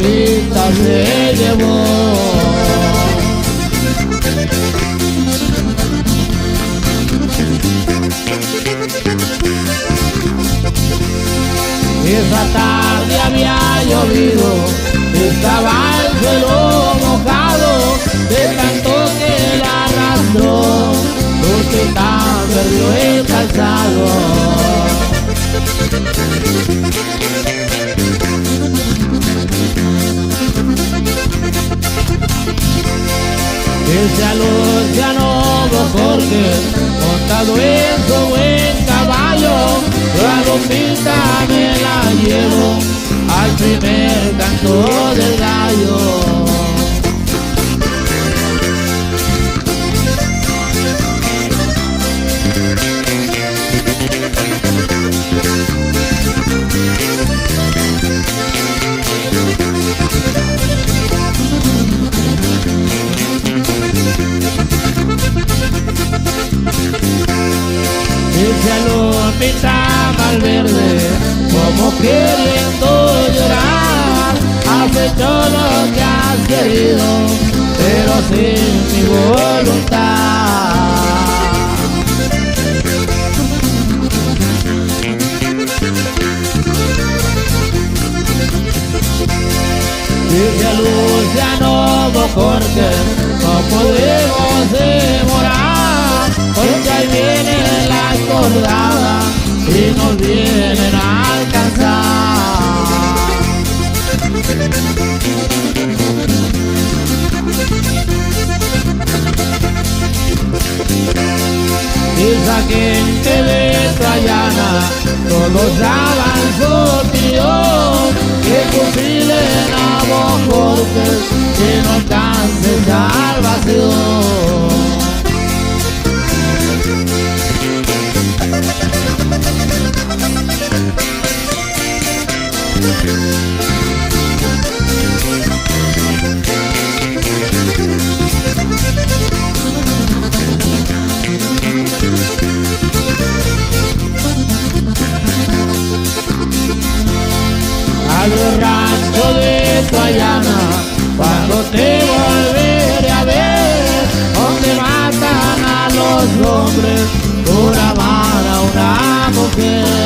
palomita se llevó. Esa tarde había llovido, estaba el suelo mojado, de tanto que la arrastró, porque tan perdió el calzado. Ese aluciano Jorge, montado en su buen caballo, palomita me la llevo al primer canto del gallo. Ese palomita Malverde, como queriendo llorar, has hecho lo que has querido, pero sin mi voluntad. Dice Luciano Jorge, no podemos demorar, porque ahí viene la acordada y nos vienen a alcanzar. Esa gente de Trayana, todos daban su opinión, que fusilen a Jorge, que no alcance salvación. Al rancho de Trayana, cuando te volveré a ver, donde matan a los hombres por amar a una mujer.